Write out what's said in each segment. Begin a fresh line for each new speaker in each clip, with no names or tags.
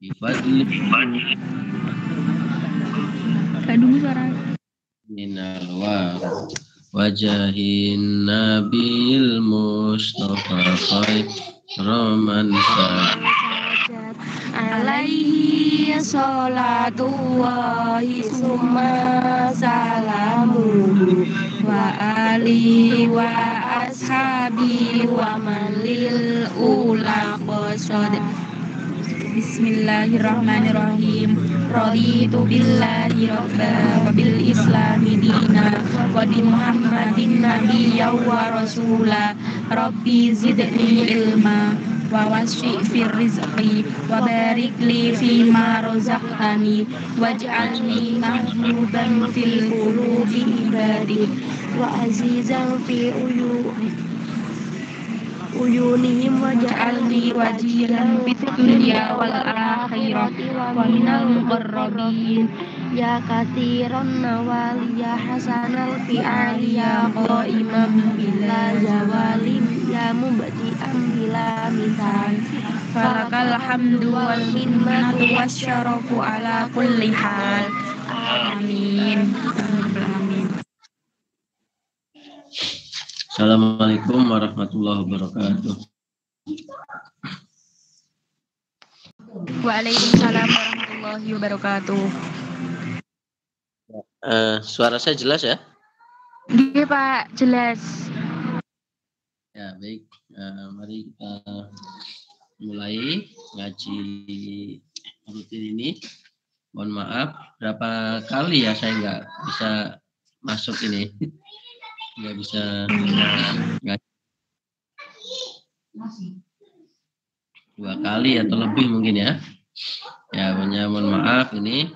bifadli
Kadung suara
minal wajahin nabil mustafa khairan
sajad alaihi salatullahi summa salamu wa ali wa ashabi wa malil ula qasad. Bismillahirrahmanirrahim. Raditu billahi rabba wa bil islami dina wa bi muhammadin nabiyya wa rasula. Rabbi zidni ilma wa wasi' fi rizqi wa barik li fi ma razaqtani waj'alni mahbuban fil qulubi ibadik wa azizan fi uyunihim waj'alni wajilan fid dunya wal akhirah wa minal muqarrabin ya katsiran nawali ya hasanal fi'ali ya qaiman bila zawalim ya mubdi'an bila misal falakal hamdu wal minnatu wasyarafu ala kulli hal. Amin. Amin.
Assalamualaikum warahmatullahi wabarakatuh.
Waalaikumsalam warahmatullahi wabarakatuh.
Suara saya jelas ya?
Iya Pak, jelas.
Ya baik, mari kita mulai ngaji rutin ini. Mohon maaf, berapa kali ya saya nggak bisa masuk ini, nggak bisa ngaji. 2 kali atau lebih mungkin ya. Ya, mohon maaf ini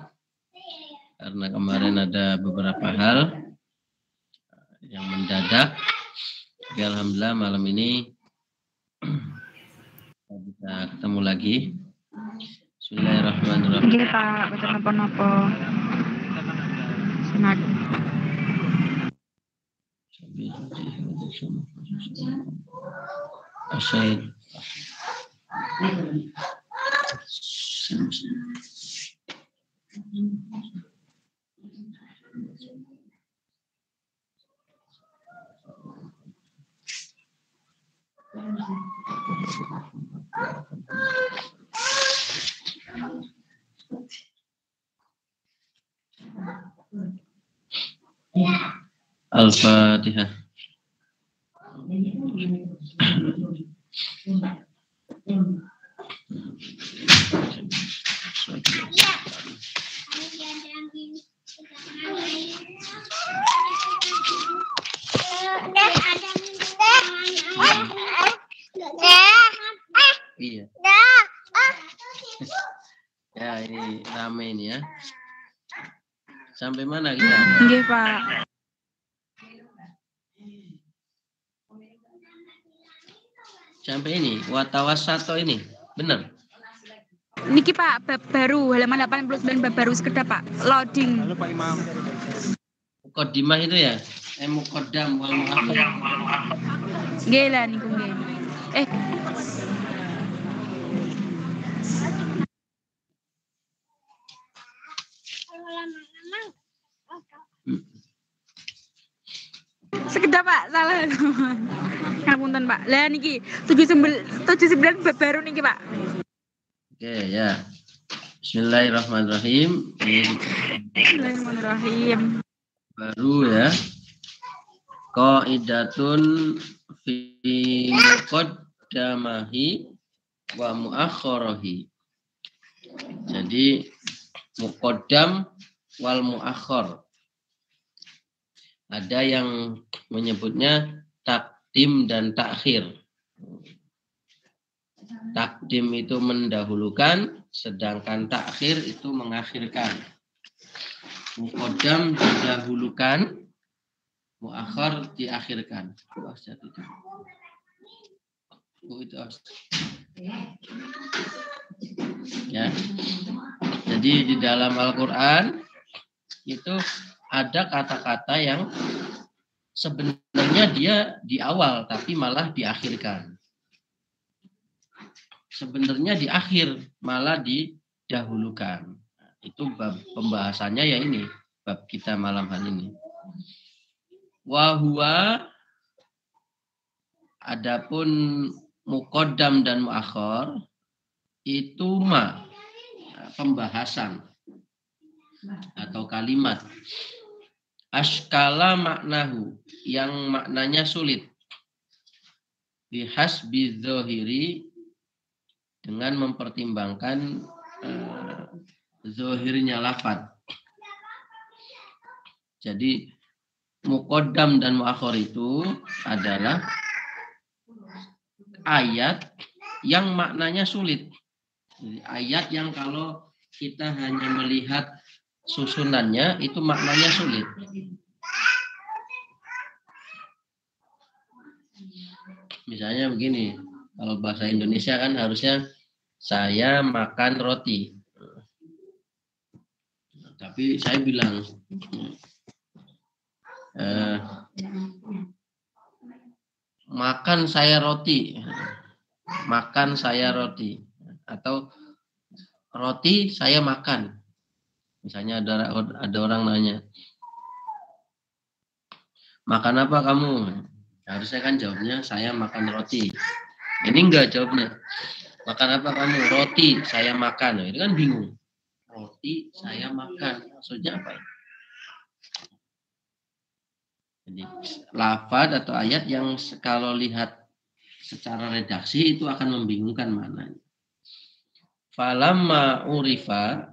karena kemarin ada beberapa hal yang mendadak. Tapi alhamdulillah malam ini kita bisa ketemu lagi. Bismillahirrahmanirrahim.
Iya Pak, betul napa-napa. Senat.
Asyik. Al-Fatihah. Iya. Ya, ini rame ini ya. Sampai mana kita?
Iya Pak.
Sampai ini, watawasato ini. Benar?
Niki Pak, bab baru halaman 89 bab baru sekedar Pak. Loading.
Halo Pak Imam.
Muqaddimah itu ya? Muqaddam wal muakhir.
Nggih lah niku nggih. Sekedar Pak, salah. Ngapunten Pak. Lah niki 79 bab baru niki Pak.
Oke ya. Bismillahirrahmanirrahim.
Bismillahirrahmanirrahim.
Baru ya. Qaidatun fi muqaddamahi wa muakhkharahi. Jadi muqaddam wal muakhkhar. Ada yang menyebutnya takdim dan takhir. Takdim itu mendahulukan, sedangkan takhir itu mengakhirkan. Muqaddam didahulukan, muakhir diakhirkan. Ya. Jadi di dalam Al-Quran itu ada kata-kata yang sebenarnya dia di awal tapi malah diakhirkan. Sebenarnya di akhir malah dahulukan. Itu bab pembahasannya ya ini, bab kita malam hari ini. Wa huwa, adapun muqaddam dan muakhir itu pembahasan atau kalimat askala maknahu, yang maknanya sulit, bihasbi dzahiri, dengan mempertimbangkan zahirnya lafaz. Jadi muqaddam dan muakhir itu adalah ayat yang maknanya sulit. Jadi, ayat yang kalau kita hanya melihat susunannya itu maknanya sulit. Misalnya begini, kalau bahasa Indonesia kan harusnya saya makan roti. Tapi saya bilang makan saya roti. Makan saya roti. Atau roti saya makan. Misalnya ada orang nanya, makan apa kamu? Harusnya kan jawabnya saya makan roti. Ini enggak jawabnya. Makan apa kamu? Roti saya makan. Itu kan bingung. Roti saya makan. Maksudnya apa? Jadi lafaz atau ayat yang kalau lihat secara redaksi itu akan membingungkan maknanya. Falamma urifa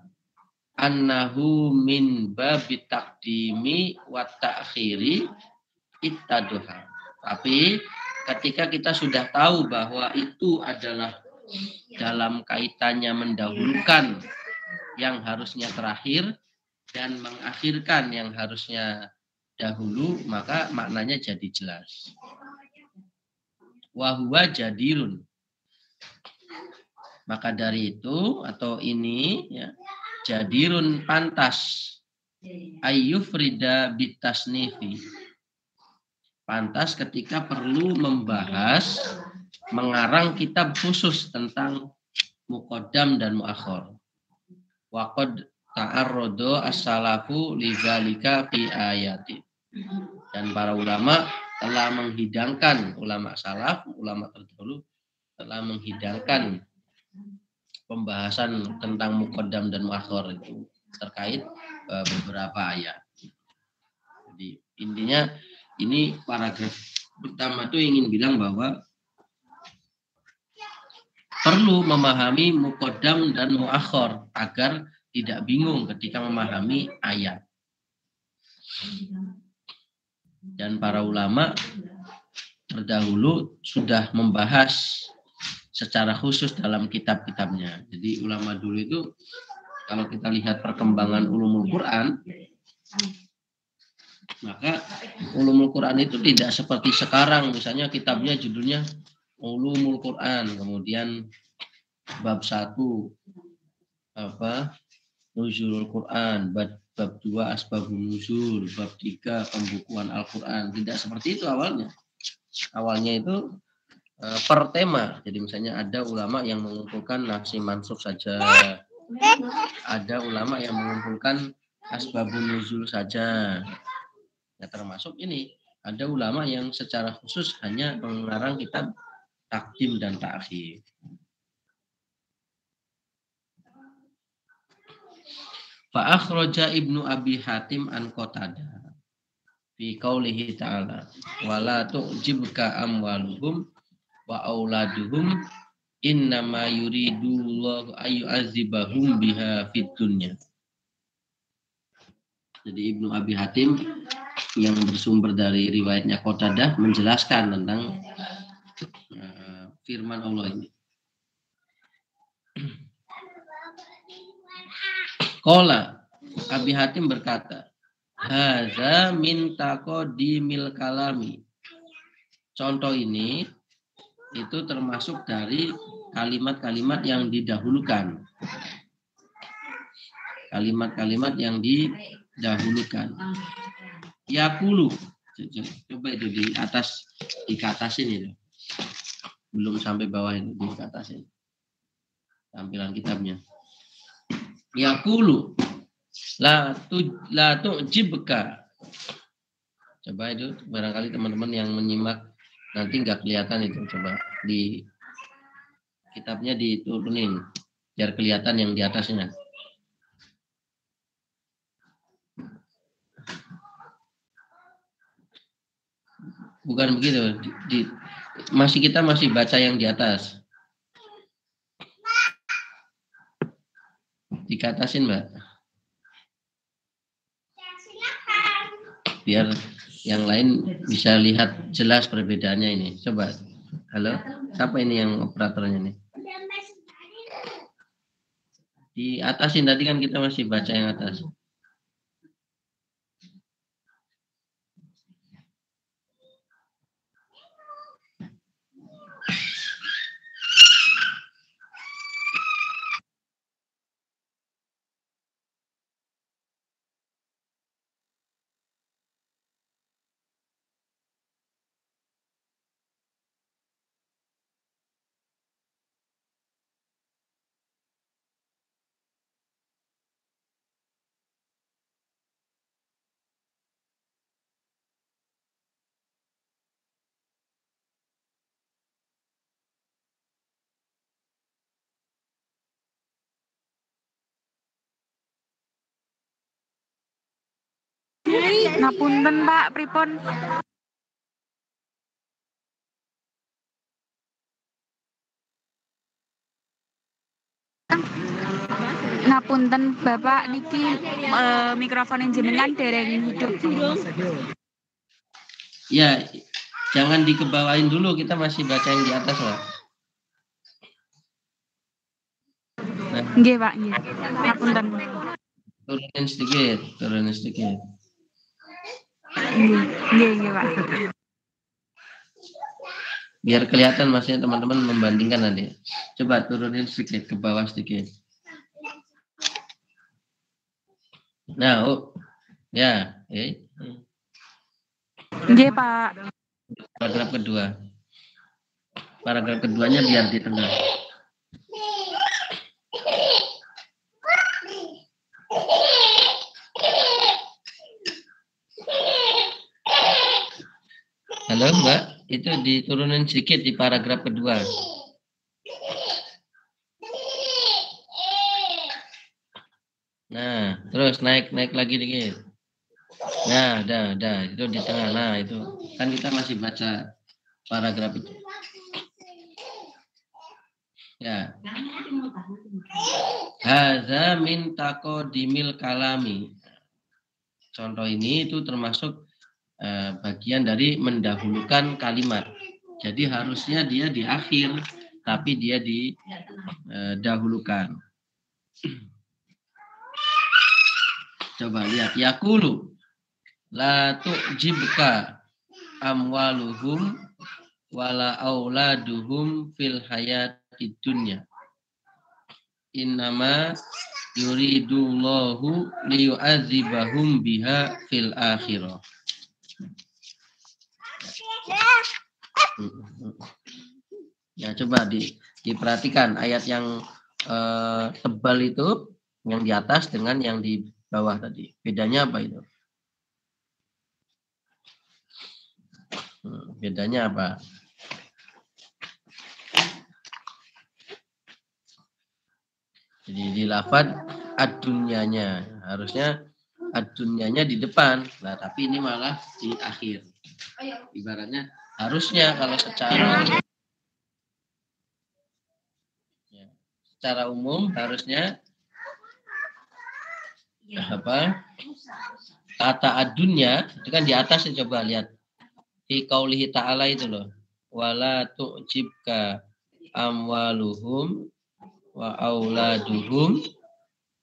annahu min babit taqdimi wa ta'khiri ittaduha. Tapi ketika kita sudah tahu bahwa itu adalah dalam kaitannya mendahulukan yang harusnya terakhir dan mengakhirkan yang harusnya dahulu, maka maknanya jadi jelas. Wa huwa jadirun. Maka dari itu atau ini ya, jadirun pantas ayyufrida bitasnifi. Pantas ketika perlu membahas, mengarang kitab khusus tentang muqaddam dan muakhir. Wa qad ta'arrada as-salafu lidzalika fi ayati. Dan para ulama telah menghidangkan, ulama salaf, ulama terdahulu telah menghidangkan pembahasan tentang muqaddam dan muakhir itu terkait beberapa ayat. Jadi intinya ini paragraf pertama itu ingin bilang bahwa perlu memahami muqaddam dan muakhir agar tidak bingung ketika memahami ayat. Dan para ulama terdahulu sudah membahas secara khusus dalam kitab-kitabnya. Jadi ulama dulu itu kalau kita lihat perkembangan ulumul Quran, maka ulumul Quran itu tidak seperti sekarang. Misalnya kitabnya judulnya Ulumul Quran, kemudian bab 1 Nuzulul Quran, bab 2 Asbabun Nuzul, bab 3 pembukuan Al-Quran. Tidak seperti itu awalnya. Awalnya itu per tema. Jadi misalnya ada ulama yang mengumpulkan nafsi mansukh saja. Ada ulama yang mengumpulkan Asbabun Nuzul saja. Ya, termasuk ini. Ada ulama yang secara khusus hanya mengarang kitab takdim dan ta'khir. Fa akhraja Ibnu Abi Hatim an Qatadah fi qaulihi ta'ala wala tu'jibka amwaluhum wa auladuhum innama yuridullahu ayyu'adzibahum biha fid dunya. Jadi Ibnu Abi Hatim yang bersumber dari riwayatnya Qatadah menjelaskan tentang firman Allah ini. Qala Abi Hatim berkata, hadza min taqdimil kalami. Contoh ini itu termasuk dari kalimat-kalimat yang didahulukan. Kalimat-kalimat yang didahulukan. Yaqulu. Coba itu di atas, dikatasin itu. Belum sampai bawah itu, dikatasin. Tampilan kitabnya. Yaqulu la tu'jibka. Coba itu barangkali teman-teman yang menyimak nanti nggak kelihatan itu, coba di kitabnya diturunin biar kelihatan yang di atasnya. Bukan begitu, kita masih baca yang di atas. Dikatasin, Mbak. Biar yang lain bisa lihat jelas perbedaannya ini. Coba. Halo, siapa ini yang operatornya nih? Di atasin, tadi kan kita masih baca yang atas.
Ngapunten Pak, pripun? Ngapunten Bapak niki mikrofon jenengan dereng hidup.
Ya, jangan dikebawain dulu, kita masih baca yang di atas, Pak. Nah,
Nggih, Pak, nggih. Ngapunten.
turunin sedikit.
Nggih, Pak.
Biar kelihatan maksudnya teman-teman membandingkan nanti. Coba turunin sedikit ke bawah sedikit. Nah, ya,
Nggih, Pak.
Paragraf kedua. Paragraf keduanya biar di tengah. Halo, Mbak, itu diturunin sedikit di paragraf kedua. Nah, terus naik lagi dikit. Nah, dah, itu di tengah. Nah, itu kan kita masih baca paragraf itu. Ya. Hadza min taqdimil kalami. Contoh ini itu termasuk bagian dari mendahulukan kalimat. Jadi harusnya dia di akhir, tapi dia didahulukan. Coba lihat. Yaqulu la tu'jibka amwaluhum wala auladuhum fil hayatid dunya. Innama yuridullahu liyu'adzibahum biha fil akhirah. Ya, coba diperhatikan ayat yang tebal itu, yang di atas dengan yang di bawah tadi. Bedanya apa itu? Bedanya apa? Jadi di lafaz ad-dunyanya, harusnya ad-dunyanya di depan. Nah, tapi ini malah di akhir. Ibaratnya harusnya kalau secara umum harusnya kata ad-dunya itu kan di atas, coba lihat. Fi qaulihi ta'ala itu loh. Wala tu'jibka amwaluhum wa auladuhum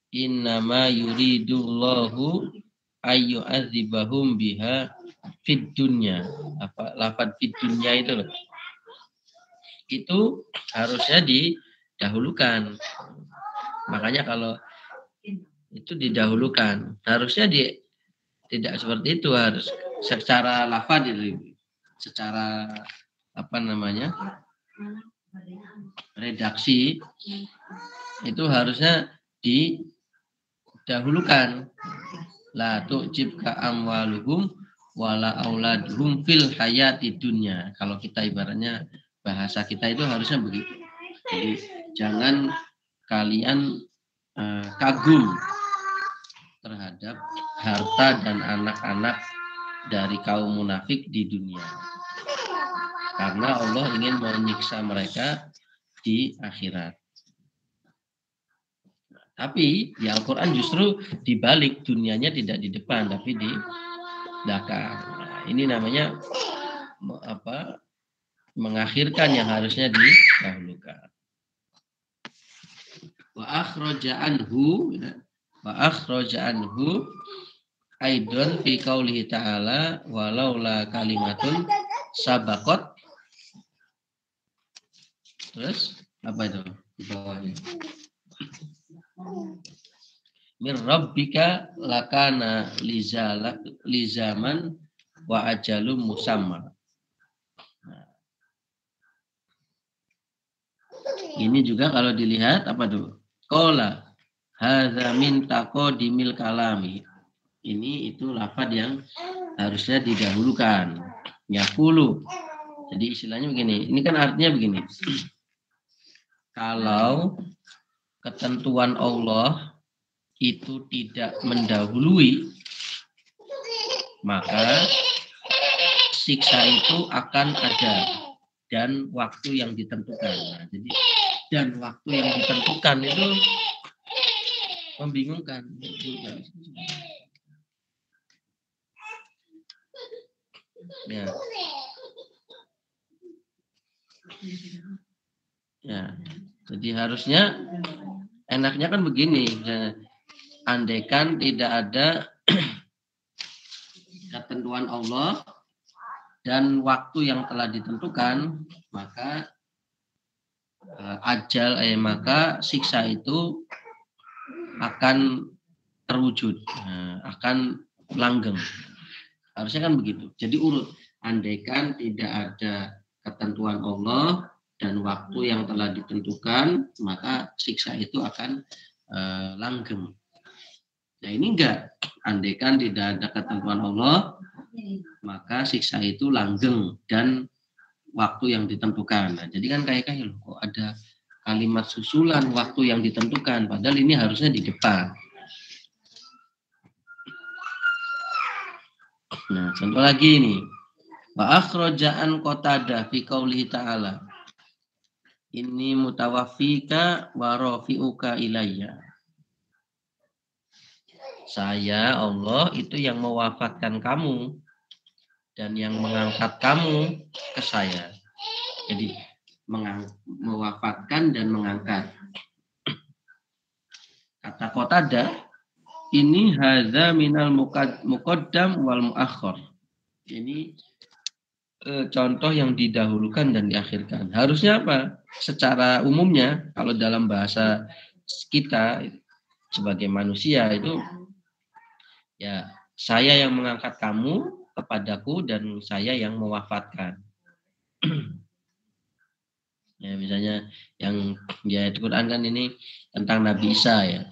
innama yuridullahu ayyu'adzibahum biha fid dunya. Lafaz fid dunya itu loh. Itu harusnya didahulukan. Makanya kalau itu didahulukan, harusnya tidak seperti itu, harus secara lafaz itu, secara redaksi itu harusnya dahulukan. La tu'jibka amwaluhum wala auladuhum fil hayati dunya. Kalau kita ibaratnya bahasa kita itu harusnya begitu. Jadi jangan kalian kagum terhadap harta dan anak-anak dari kaum munafik di dunia. Karena Allah ingin menyiksa mereka di akhirat. Tapi di Al-Quran justru dibalik, dunianya tidak di depan tapi di belakang. Nah, ini namanya mengakhirkan yang harusnya didahulukan. Wa akhraja anhu aidon fi qaulihi ta'ala walaula kalimatun sabaqat. Terus apa itu di bawahnya? Mir rabbika lakana lizaman wa ajalum musamma. Nah, ini juga kalau dilihat apa tuh? Qala hadza min taqadimil kalami. Ini itu lafaz yang harusnya didahulukan. Yaqulu. Jadi istilahnya begini. Ini kan artinya begini. Kalau ketentuan Allah itu tidak mendahului, maka siksa itu akan ada dan waktu yang ditentukan. Nah, jadi dan waktu yang ditentukan itu membingungkan. Ya. Ya. Jadi harusnya enaknya kan begini, misalnya, andaikan tidak ada ketentuan Allah dan waktu yang telah ditentukan, maka maka siksa itu akan terwujud, akan langgeng. Harusnya kan begitu. Jadi urut, andaikan tidak ada ketentuan Allah dan waktu yang telah ditentukan, maka siksa itu akan langgeng. Nah ini enggak, andaikan tidak ada ketentuan Allah, maka siksa itu langgeng dan waktu yang ditentukan. Nah, jadi kan kayak loh, kok ada kalimat susulan waktu yang ditentukan, padahal ini harusnya di depan. Nah, contoh lagi ini. Wa akhraja'an Qatadah fi qaulihi ta'ala. Inni mutawaffika wa rafi'uka ilayya. Saya Allah itu yang mewafatkan kamu dan yang mengangkat kamu ke saya. Jadi mewafatkan dan mengangkat. Kata Qatadah, ini hadza minal muqaddam wal muakhkhar. Ini contoh yang didahulukan dan diakhirkan. Harusnya apa? Secara umumnya kalau dalam bahasa kita sebagai manusia itu ya saya yang mengangkat kamu kepadaku dan saya yang mewafatkan. Ya misalnya yang di ayat Quran kan ini tentang Nabi Isa ya.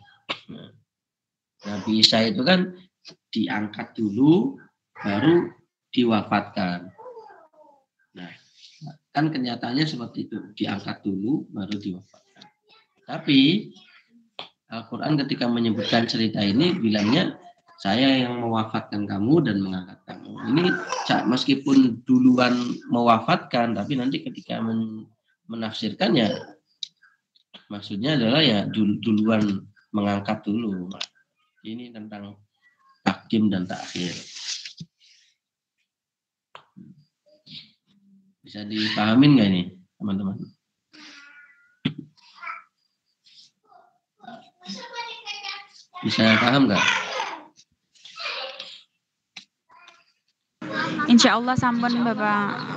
Nah, Nabi Isa itu kan diangkat dulu baru diwafatkan. Nah, kan kenyataannya seperti itu, diangkat dulu baru diwafatkan. Tapi Al-Quran ketika menyebutkan cerita ini bilangnya saya yang mewafatkan kamu dan mengangkat kamu. Ini meskipun duluan mewafatkan, tapi nanti ketika menafsirkannya maksudnya adalah ya duluan mengangkat dulu. Ini tentang takdim dan takhir. Bisa dipahamin nggak ini teman-teman? Bisa paham nggak?
Insya Allah sampun Bapak.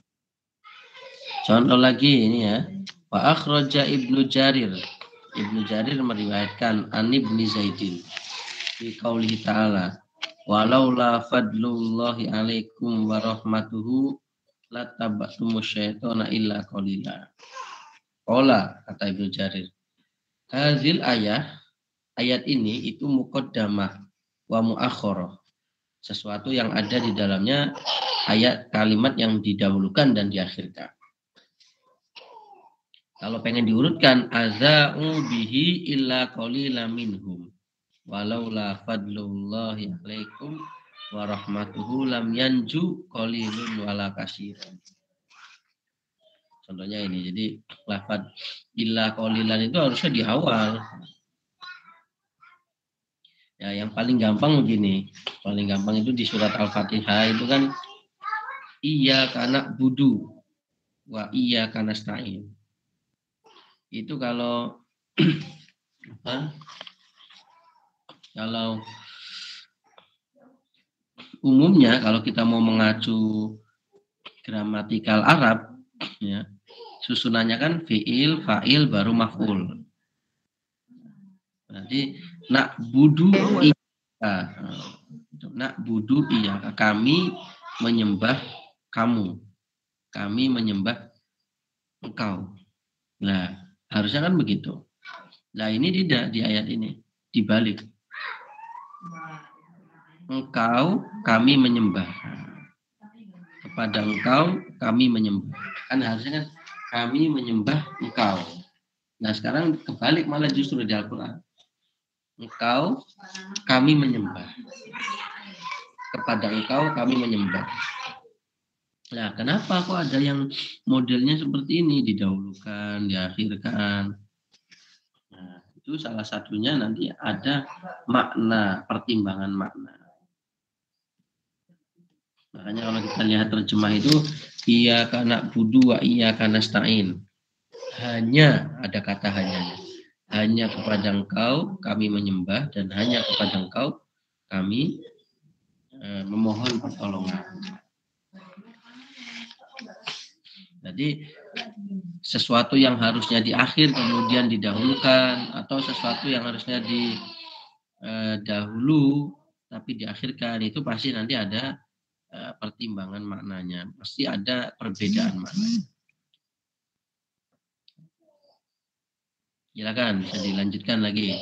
Contoh lagi ini ya. Wa akhraja Ibnu Jarir. Ibnu Jarir meriwayatkan an Ibni Zaidin fi qaulihi ta'ala walaula fadlullahi alaikum wa rahmatuhu latabatumus syaitana illa qalila. Qala kata Ibnu Jarir. Hazil ayah ayat ini itu muqaddamah wa muakhorah. Sesuatu yang ada di dalamnya ayat kalimat yang didahulukan dan diakhirkan. Kalau pengen diurutkan, aza'u bihi illa qalila minhum walaula fadlullahi alaikum wa rahmatuhu lam yanju qalilun wala katsiran. Contohnya ini, jadi lafaz illa qalilan itu harusnya di awal. Ya, yang paling gampang begini. Paling gampang itu di surat Al-Fatihah itu kan iyyaka na'budu wa iyyaka nasta'in. Itu kalau kalau umumnya kalau kita mau mengacu gramatikal Arab ya, susunannya kan fiil, fa'il baru maf'ul. Berarti na'budu iyyaka. Na'budu iyyaka, kami menyembah kamu. Kami menyembah engkau. Nah, harusnya kan begitu. Nah, ini tidak di ayat ini, dibalik. Engkau kami menyembah. Kepada engkau kami menyembah. Kan harusnya kan kami menyembah engkau. Nah, sekarang kebalik malah justru di Al-Qur'an. Engkau kami menyembah. Kepada engkau kami menyembah. Nah, kenapa kok ada yang modelnya seperti ini, didahulukan, diakhirkan? Nah, itu salah satunya nanti ada makna, pertimbangan makna. Makanya kalau kita lihat terjemah itu iyyaka na'budu wa iyyaka nasta'in. Hanya ada kata hanya. Hanya kepada engkau kami menyembah dan hanya kepada engkau kami memohon pertolongan. Jadi sesuatu yang harusnya di akhir kemudian didahulukan, atau sesuatu yang harusnya di dahulu tapi diakhirkan, itu pasti nanti ada pertimbangan maknanya, pasti ada perbedaan maknanya. Silakan bisa dilanjutkan lagi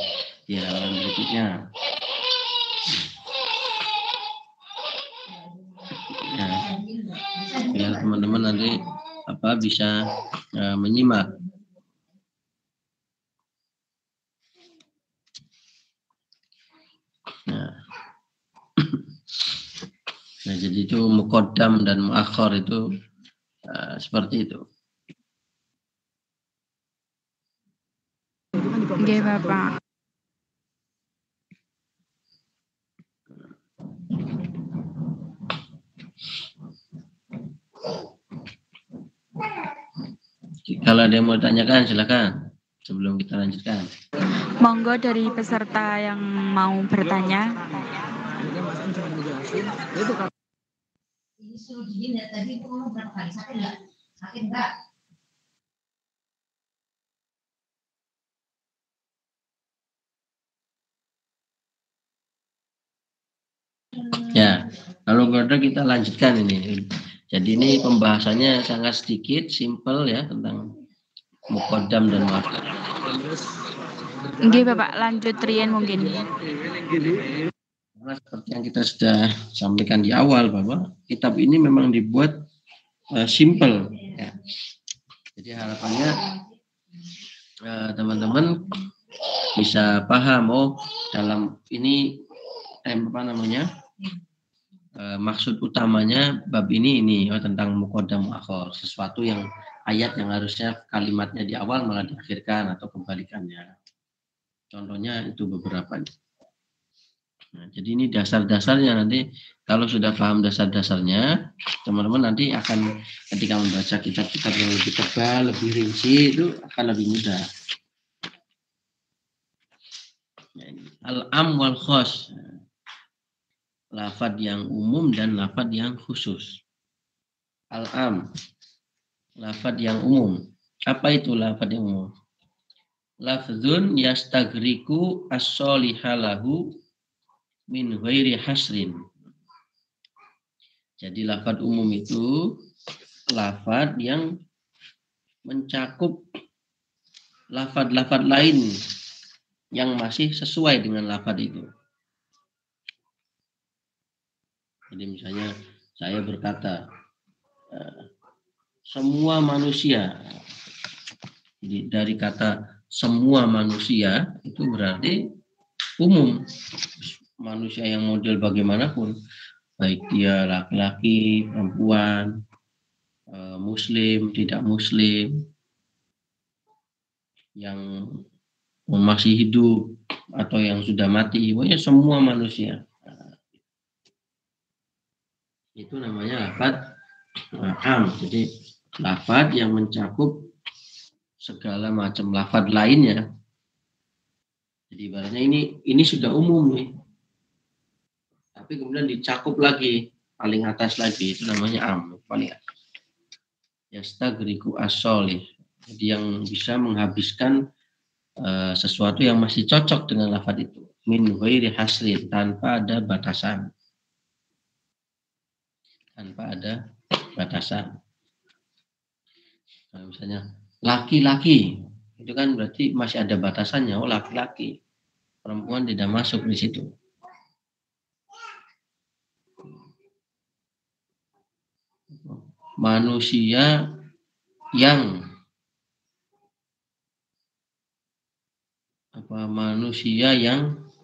di halaman berikutnya. Ya, biar teman-teman nanti bisa menyimak. Nah, jadi itu muqaddam dan muakhir itu seperti itu.
Oke, Bapak.
Kalau ada yang mau tanyakan silakan sebelum kita lanjutkan.
Monggo dari peserta yang mau bertanya.
Ya, kalau kita lanjutkan ini. Jadi ini pembahasannya sangat sedikit, simple ya, tentang muqaddam dan muakhir.
Oke, Bapak, lanjut Rian mungkin.
Karena seperti yang kita sudah sampaikan di awal bahwa kitab ini memang dibuat simple ya. Jadi harapannya teman-teman bisa paham dalam ini maksud utamanya bab ini tentang muqaddam muakhir, sesuatu yang ayat yang harusnya kalimatnya di awal malah diakhirkan atau kebalikannya. Contohnya itu beberapa. Nah, jadi ini dasar-dasarnya, nanti kalau sudah paham dasar-dasarnya, teman-teman nanti akan ketika membaca kitab-kitab yang lebih tebal, lebih rinci, itu akan lebih mudah. Al-am wal khos. Lafad yang umum dan lafad yang khusus. Al-am, lafad yang umum. Apa itu lafad yang umum? Lafzun yastagriku as-solihalahu min ghairi hasrin. Jadi lafad umum itu lafad yang mencakup lafad-lafad lain yang masih sesuai dengan lafaz itu. Jadi misalnya saya berkata, semua manusia. Jadi dari kata semua manusia itu berarti umum. Manusia yang model bagaimanapun, baik dia laki-laki, perempuan, muslim, tidak muslim, yang masih hidup atau yang sudah mati, pokoknya semua manusia. Itu namanya lafaz am. Jadi lafaz yang mencakup segala macam lafaz lainnya. Jadi ibaratnya ini sudah umum nih, tapi kemudian dicakup lagi paling atas lagi, itu namanya am, paling atas. Yastagriku as-sholih, jadi yang bisa menghabiskan sesuatu yang masih cocok dengan lafaz itu, min ghairi hasrin, tanpa ada batasan. Tanpa ada batasan. Nah, misalnya laki-laki, itu kan berarti masih ada batasannya. Oh, laki-laki, perempuan tidak masuk di situ. Manusia yang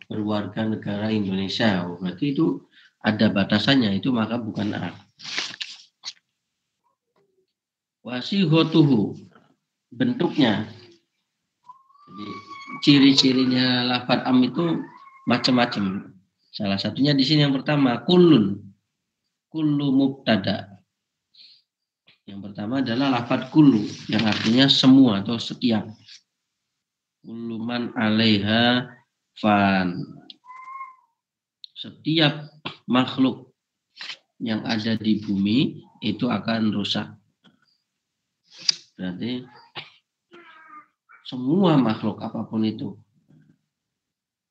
berwarga negara Indonesia, berarti itu ada batasannya, itu maka bukan am. Wasihotuhu, bentuknya. Jadi ciri-cirinya lafaz am itu macam-macam. Salah satunya di sini yang pertama, kullu mubtada. Yang pertama adalah lafaz kullu yang artinya semua atau setiap. Kullu man 'alaiha fan. Setiap makhluk yang ada di bumi itu akan rusak. Berarti semua makhluk apapun itu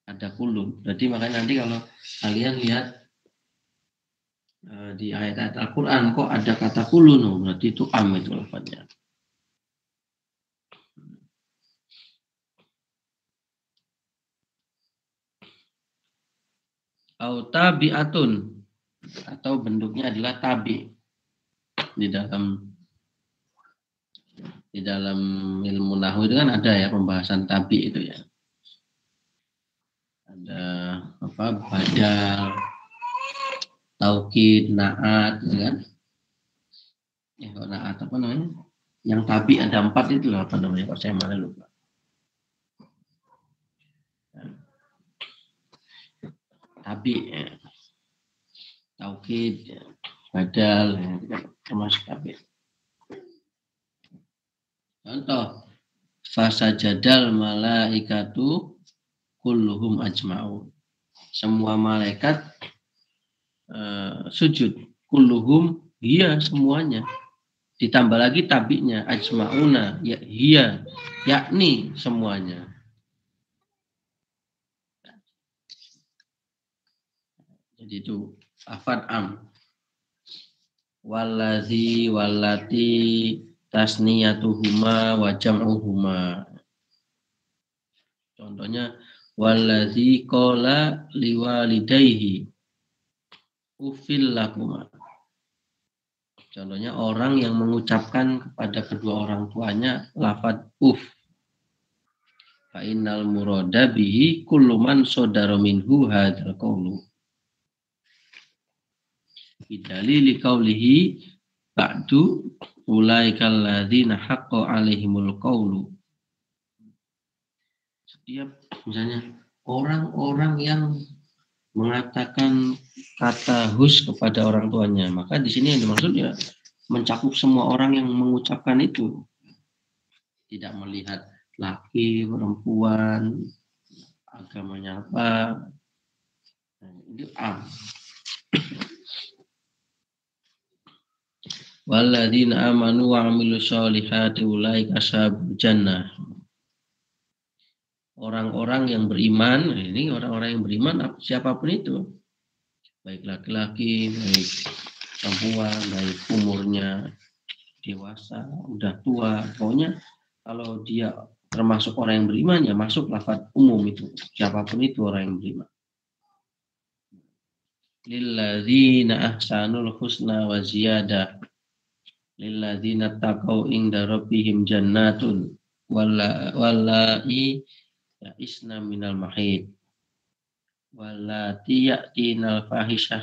ada kullu. Berarti makanya nanti kalau kalian lihat di ayat-ayat Al-Quran kok ada kata kullu, berarti itu am itu lafaznya. Au tabi'atun, atau bentuknya adalah tabi. Di dalam ilmu nahwu itu kan ada ya pembahasan tabi itu ya. Ada badal, taukid, naat, gitu kan? Kalau naat apa namanya? Yang tabi ada 4 itu apa namanya? Kalau saya malah lupa. Tabi, ya. Taukid, ya. Badal, ya. Termasuk tabi. Contoh, fasajadal malaikatu kulluhum ajma'un. Semua malaikat sujud, kulluhum, iya semuanya. Ditambah lagi tabinya, ajma'una, ya iya, yakni semuanya. Jadi itu lafaz am. Wallazi wallati tasniyatuhuma wa jam'uhuma. Contohnya wallazi qala liwalidayhi ufil lakuma. Contohnya orang yang mengucapkan kepada kedua orang tuanya lafaz uf. Fa innal murada bihi kullu man sadara minhu hadzal qawlu. Bidalili qawlihi ba'du ulaikal ladzina haqqa 'alaihimul qawlu. Setiap misalnya orang-orang yang mengatakan kata hus kepada orang tuanya, maka di sini yang dimaksud ya mencakup semua orang yang mengucapkan itu, tidak melihat laki, perempuan, agamanya apa. Itu am. Walladzina amanu wa 'amilus sholihati ulaika ashabul jannah. Orang-orang yang beriman, ini orang-orang yang beriman siapapun itu, baik laki-laki, baik perempuan, baik umurnya dewasa, udah tua, pokoknya kalau dia termasuk orang yang beriman, ya masuk lafaz umum itu. Siapapun itu orang yang beriman. Lilladzina ahsanul husna wa ziyadah. Lilladzina taqaw inda rabbihim jannatun wallahi ya isna minal mahid. Wallati ya'tinal fahishah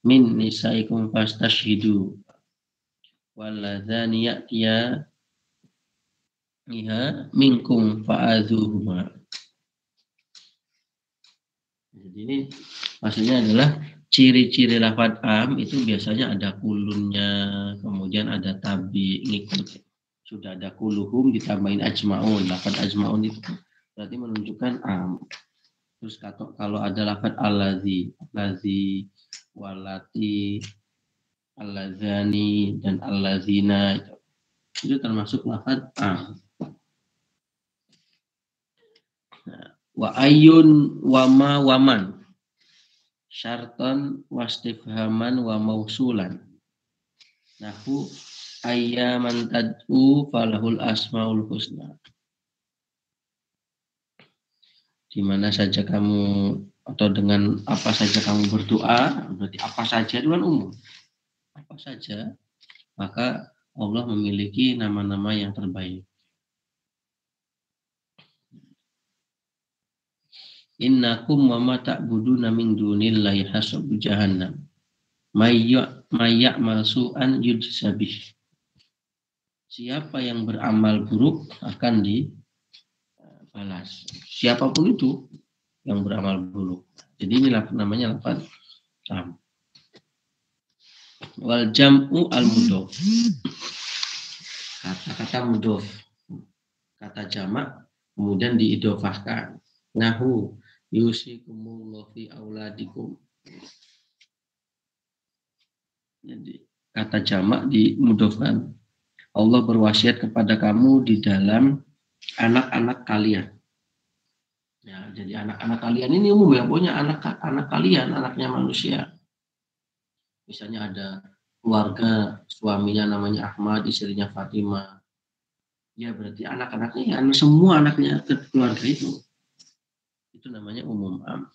min nisaikum fastashhidu. Walladzani ya'tiya minkum fa'adhuhuma. Jadi ini maksudnya adalah ciri-ciri lafaz am itu biasanya ada kulunnya, kemudian ada tabi ngikut. Sudah ada kuluhum ditambahin ajmaun. Lafaz ajmaun itu berarti menunjukkan am. Terus kalau ada lafaz allazi, walati, allazani dan allazina itu termasuk lafaz am. Wa ayun wama waman syarton wastifhaman wa mausulan nahu ayyaman tad'u falahul asmaul husna. Di mana saja kamu atau dengan apa saja kamu berdoa, berarti apa saja itu kan umum. Apa saja, maka Allah memiliki nama-nama yang terbaik. Innakum wa ma ta'buduna min dunillahi hasabu jahannam. Mayya' malsu'an yujsabih. Siapa yang beramal buruk akan dibalas. Siapapun itu yang beramal buruk. Jadi ini namanya lafaz am. Wal jam'u al mudhof. Kata-kata mudhof. Kata jamak kemudian diidhofahkan. Nahu yusikumullahu fi auladikum. Jadi kata jamak dimudhofkan. Allah berwasiat kepada kamu di dalam anak-anak kalian. Ya, jadi anak-anak kalian ini umum ya, punya anak kalian, anaknya manusia. Misalnya ada keluarga, suaminya namanya Ahmad, istrinya Fatimah. Ya berarti anak-anaknya ya semua anaknya keluarga itu. Itu namanya umum am.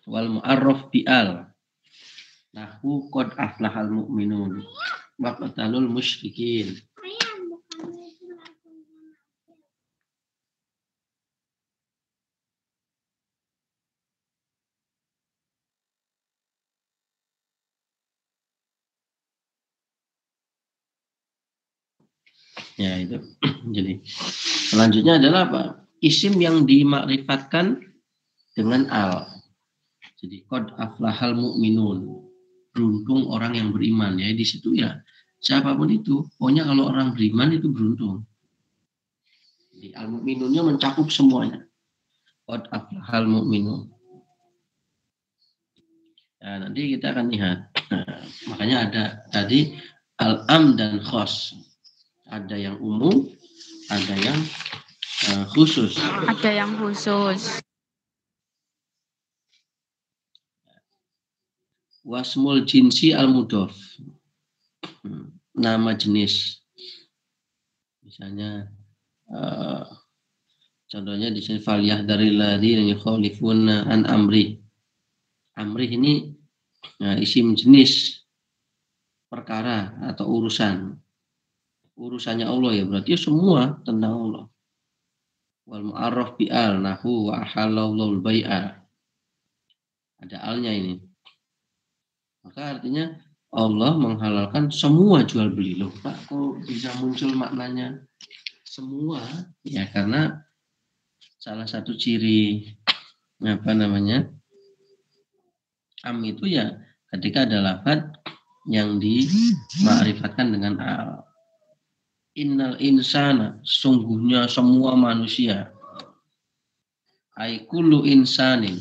Wal mu'arraf bi'al. Nahu qad aflahal mu'minun wa qatalul musyrikin. Ya itu. Jadi selanjutnya adalah apa? Isim yang dimakrifatkan dengan al. Jadi qad aflahal mu'minun. Beruntung orang yang beriman, ya di situ ya siapapun itu, pokoknya kalau orang beriman itu beruntung. Jadi al-mu'minunnya mencakup semuanya. Qad aflahal mu'minun. Nah, nanti kita akan lihat. Nah, makanya ada tadi al-am dan khos. Ada yang umum, ada yang khusus.
Ada yang khusus.
Wasmul jinsi al-mudhof. Nama jenis. Misalnya contohnya di sini faliyah dari ladzi yukhalifuna an amri. Amri ini isim jenis perkara atau urusan. Urusannya Allah ya, berarti semua tentang Allah. Wal mu'arraf bi'al nahu wa halallahu al-bai'a. Ada alnya ini. Maka artinya Allah menghalalkan semua jual beli. Loh Pak, kok bisa muncul maknanya semua? Ya karena salah satu ciri am itu ya ketika ada lafaz yang dimakrifatkan dengan al. Innal insana, sungguhnya semua manusia. Ai kullu insanin.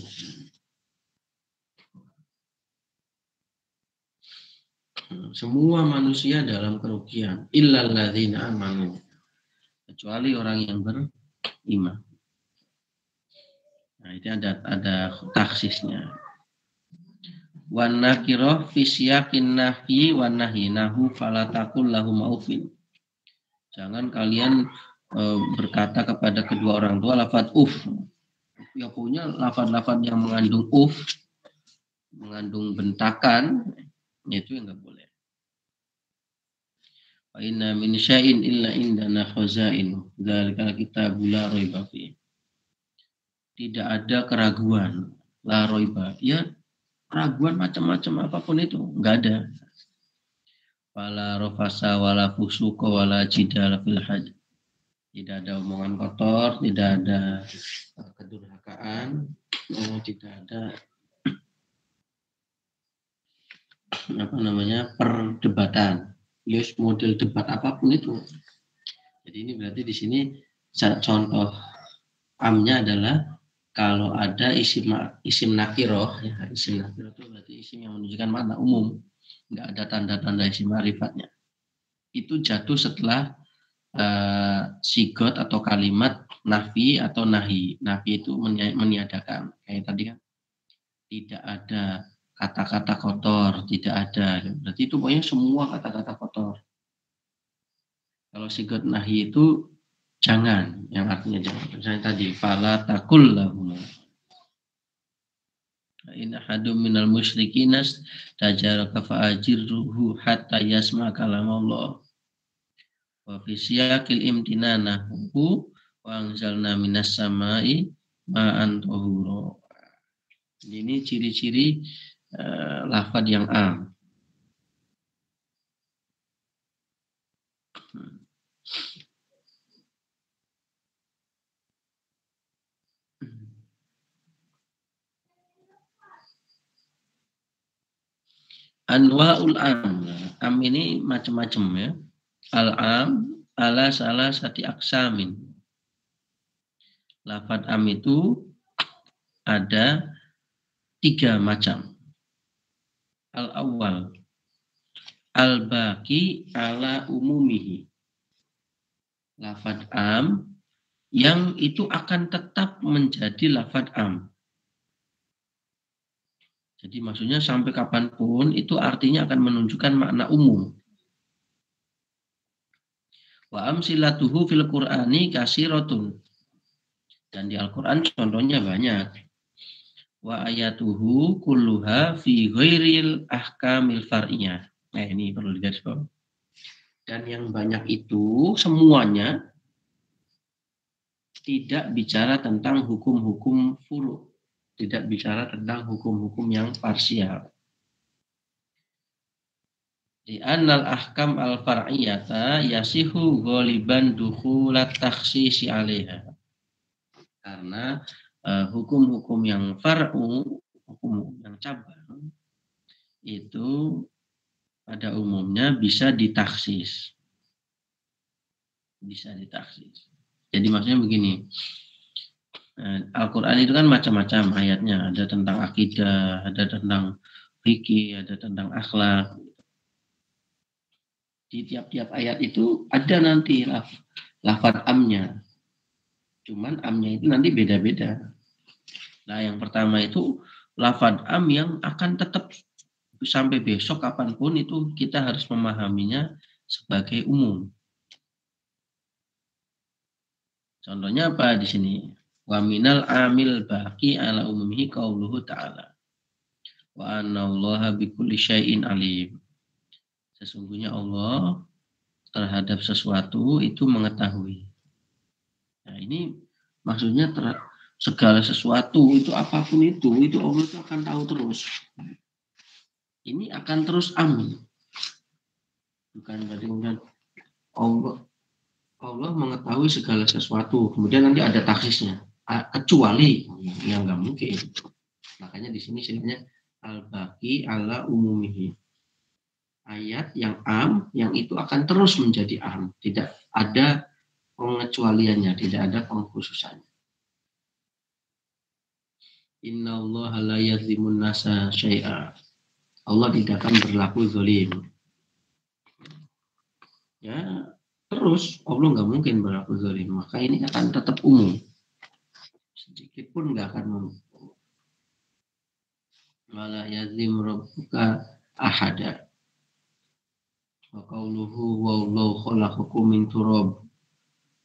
Semua manusia dalam kerugian. Illal ladzina amanu. Kecuali orang yang beriman. Nah, itu ada taksisnya. Wan nakirah fi siyaqin nafyi wan nahyi nahu fala taqul lahum aufin. Jangan kalian berkata kepada kedua orang tua lafadz ya punya lafadz-lafadz yang mengandung mengandung bentakan, itu yang nggak boleh. Wa inna min syai'in illa indana khazain dzalikal kitabul la raiba fi. Tidak ada keraguan, la raiba. Ya, keraguan macam-macam apapun itu nggak ada. Wala rafasa wala fusuqa wala jidala fil hajj. Tidak ada omongan kotor, tidak ada kedurhakaan, tidak ada perdebatan. Yes, model debat apapun itu. Jadi ini berarti di sini contoh amnya adalah kalau ada isim nakiroh, ya, isim nakiroh itu berarti isim yang menunjukkan makna umum, nggak ada tanda-tanda isim ma'rifatnya. Itu jatuh setelah sigot atau kalimat nafi atau nahi. Nafi itu meniadakan. Kayak tadi kan, tidak ada kata-kata kotor, tidak ada. Berarti itu pokoknya semua kata-kata kotor. Kalau sigot nahi itu jangan, yang artinya jangan. Misalnya tadi, fala takul lahum. In ahadum minal musyrikinas tajaraka fa'ajirruhu hatta yasma kalam Allah. Wa fi siyaqil imtinanahu wa anzalna minas samai ma'an tahura. Ini ciri-ciri lafaz yang am. Anwa'ul am. Am ini macam-macam ya. Al-am ala salah sati aksamin. Lafaz am itu ada 3 macam. Al-awwal al-baqi ala umumihi. Lafaz am yang itu akan tetap menjadi lafaz am. Jadi maksudnya sampai kapanpun itu artinya akan menunjukkan makna umum. Wa amsilatuhu fil Qur'ani kasiratun. Dan di Al-Qur'an contohnya banyak. Wa ayatuhu kulluha fi ghairil ahkamil far'iyah. Nah, ini perlu digarisbawahi. Dan yang banyak itu semuanya tidak bicara tentang hukum-hukum furu'. Tidak bicara tentang hukum-hukum yang parsial. Di annal ahkam al-far'iyata yasihu ghaliban dukhulat takhsisi 'alaiha. Karena hukum-hukum yang far'u, hukum yang cabang itu pada umumnya bisa ditaksis. Bisa ditaksis. Jadi maksudnya begini. Al-Quran itu kan macam-macam ayatnya. Ada tentang akidah, ada tentang fikih, ada tentang akhlak. Di tiap-tiap ayat itu ada nanti lafaz amnya. Cuman amnya itu nanti beda-beda. Nah, yang pertama itu lafaz am yang akan tetap sampai besok kapanpun itu kita harus memahaminya sebagai umum. Contohnya apa di sini? Wa minal amil baqi ala umumihi qauluhu ta'ala. Wa annallaha bikulli syai'in alim. Sesungguhnya Allah terhadap sesuatu itu mengetahui. Nah, ini maksudnya segala sesuatu itu apapun itu Allah itu akan tahu terus. Ini akan terus am. Bukan berarti kemudian Allah mengetahui segala sesuatu. Kemudian nanti ada taksisnya. Kecuali yang nggak mungkin. Makanya di sini istilahnya al-baqi ala umumihi. Ayat yang am, yang itu akan terus menjadi am. Tidak ada pengecualiannya, tidak ada pengkhususannya. Inna Allah la yazlimun nasa syai'a. Allah tidak akan berlaku zalim. Ya, terus Allah nggak mungkin berlaku zalim. Maka ini akan tetap umum. Sedikit pun nggak akan mampu. Wala yazlim rabbuka ahada. Wa qauluhu wallahu khalaqakum min turab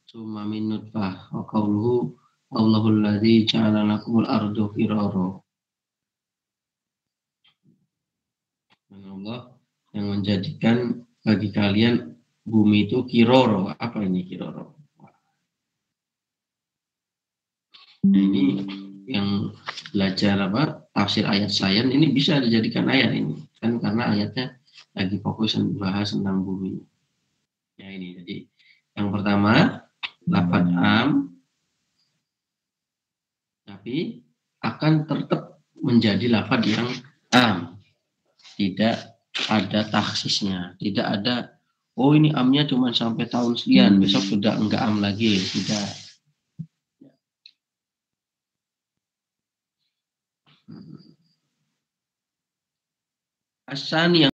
summa min nutfah wa qauluhu Allahul ladzi ja'ala lakumul ardu qirara. Allah yang menjadikan bagi kalian bumi itu kiroro. Apa ini kiroro? Nah, ini yang belajar tafsir ayat sayan ini bisa dijadikan ayat ini kan, karena ayatnya lagi fokus membahas tentang bumi. Ya ini jadi yang pertama lafadz am tapi akan tetap menjadi lafadz yang am, tidak ada taksisnya, tidak ada oh ini amnya cuma sampai tahun sekian, besok sudah enggak am lagi, tidak. Asan yang